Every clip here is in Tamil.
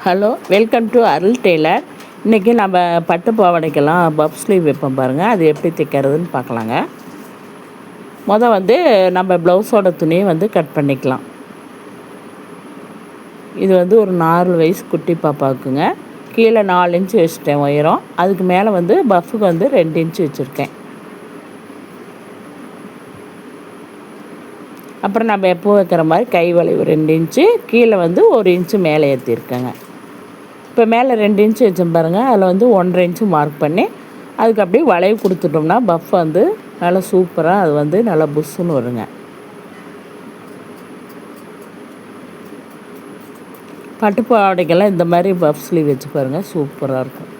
Hello, welcome to Arul tailor. இன்றைக்கி நம்ம பட்டு பாவாடைக்கெல்லாம் பப் ஸ்லீவ் வைப்போம் பாருங்கள். அது எப்படி தைக்கிறதுன்னு பார்க்கலாங்க. நம்ம ப்ளவுஸோட துணியை கட் பண்ணிக்கலாம். இது ஒரு 4 வயசு குட்டி பாப்பாவுக்குங்க. கீழே 4 இன்ச்சு வச்சுட்டேன் உயரம். அதுக்கு மேலே பஃபுக்கு 2 இன்ச்சு வச்சுருக்கேன். அப்புறம் நம்ம எப்போ வைக்கிற மாதிரி கை வளைவு 2 இன்ச்சு, கீழே 1 இன்ச்சு மேலே ஏற்றிருக்கேங்க. இப்போ மேலே 2 இன்ச்சு வச்சோம் பாருங்கள். அதில் 1.5 இன்ச்சு மார்க் பண்ணி அதுக்கு அப்படியே வளைவு கொடுத்துட்டோம்னா பஃப் நல்லா சூப்பராக அது நல்லா புஷ்ஷுன்னு வருங்க. பட்டு பாவாடைக்கெல்லாம் இந்த மாதிரி பஃப் ஸ்லீவ் வச்சு பாருங்கள், சூப்பராக இருக்கும்.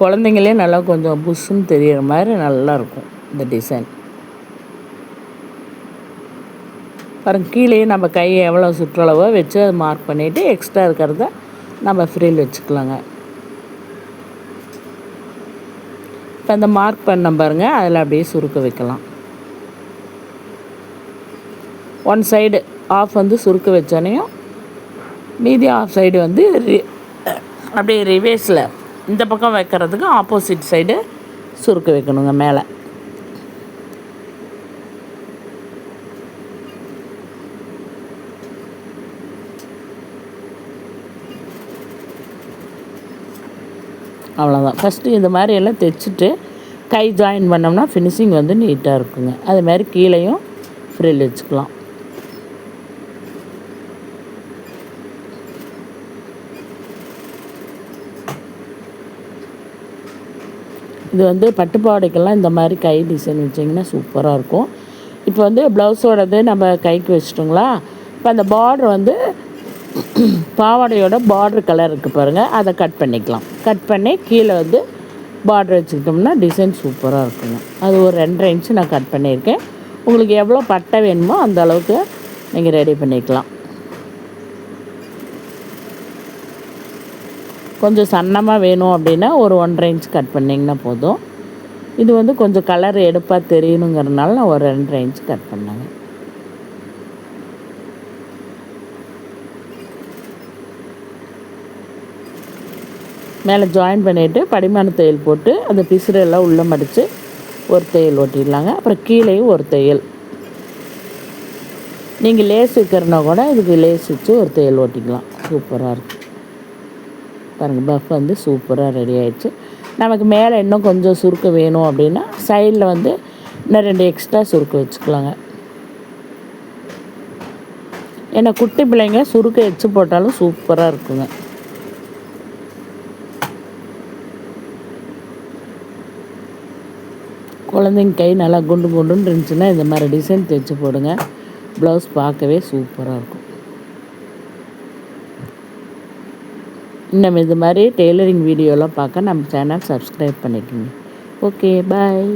குழந்தைங்களே நல்லா கொஞ்சம் புஷ்ஷுன்னு தெரிகிற மாதிரி நல்லாயிருக்கும் இந்த டிசைன். பாருங்க, கீழேயே நம்ம கையை எவ்வளோ சுற்றளவோ வச்சு அதை மார்க் பண்ணிவிட்டு எக்ஸ்ட்ரா இருக்கிறத நம்ம ஃப்ரீல் வச்சுக்கலாங்க. இப்போ அந்த மார்க் பண்ண பாருங்கள், அதில் அப்படியே சுருக்க வைக்கலாம். ஒன் சைடு ஆஃப் சுருக்க வச்சோனையும் மீதி ஆஃப் சைடு அப்படியே ரிவேர்ஸில் இந்த பக்கம் வைக்கிறதுக்கு ஆப்போசிட் சைடு சுருக்க வைக்கணுங்க மேலே. அவ்வளோதான். ஃபஸ்ட்டு இந்த மாதிரி எல்லாம் தைச்சிட்டு கை ஜாயின் பண்ணோம்னா ஃபினிஷிங் நீட்டாக இருக்குங்க. அது மாதிரி கீழேயும் ஃப்ரில் வச்சுக்கலாம். இது பட்டு பாவாடைக்கெல்லாம் இந்த மாதிரி கை டிசைன் வச்சிங்கன்னா சூப்பராக இருக்கும். இப்போ ப்ளவுஸோடது நம்ம கைக்கு வச்சுட்டோங்களா. இப்போ அந்த பார்டர் பாவாடையோட பார்டர் கலர் இருக்குது பாருங்கள், அதை கட் பண்ணிக்கலாம். கட் பண்ணி கீழே பார்டர் வச்சுக்கிட்டோம்னா டிசைன் சூப்பராக இருக்குங்க. அது ஒரு 2.5 இன்ச்சு நான் கட் பண்ணியிருக்கேன். உங்களுக்கு எவ்வளோ பட்டை வேணுமோ அந்த அளவுக்கு நீங்கள் ரெடி பண்ணிக்கலாம். கொஞ்சம் சன்னமாக வேணும் அப்படின்னா ஒரு 1.5 இன்ச் கட் பண்ணிங்கன்னா போதும். இது கொஞ்சம் கலர் எடுப்பாக தெரியணுங்கிறதுனால நான் ஒரு 2.5 இன்ச் கட் பண்ணேங்க. மேலே ஜாயின் பண்ணிவிட்டு படிமான தையல் போட்டு அந்த பிசுறெல்லாம் உள்ளே மடித்து ஒரு தையல் ஓட்டிடலாங்க. அப்புறம் கீழேயும் ஒரு தையல். நீங்கள் லேஸ் வைக்கிறனா கூட இதுக்கு லேஸ் வச்சு ஒரு தையல் ஓட்டிக்கலாம். சூப்பராக இருக்கும் பாருங்கள். பஃப் சூப்பராக ரெடி ஆகிடுச்சு. நமக்கு மேலே இன்னும் கொஞ்சம் சுருக்க வேணும் அப்படின்னா சைடில் இன்னும் 2 எக்ஸ்ட்ரா சுருக்க வச்சுக்கலாங்க. ஏன்னா குட்டி பிள்ளைங்க சுருக்க வச்சு போட்டாலும் சூப்பராக இருக்குங்க. குழந்தைங்க கை நல்லா குண்டு குண்டுன்னு இருந்துச்சுன்னா இந்த மாதிரி டிசைன் தைச்சி போடுங்க. ப்ளவுஸ் பார்க்கவே சூப்பராக இருக்கும். இன்னும் இது மாதிரி டெய்லரிங் வீடியோலாம் பார்க்க நம்ம சேனல் சப்ஸ்கிரைப் பண்ணிக்கோங்க. ஓகே, பாய்.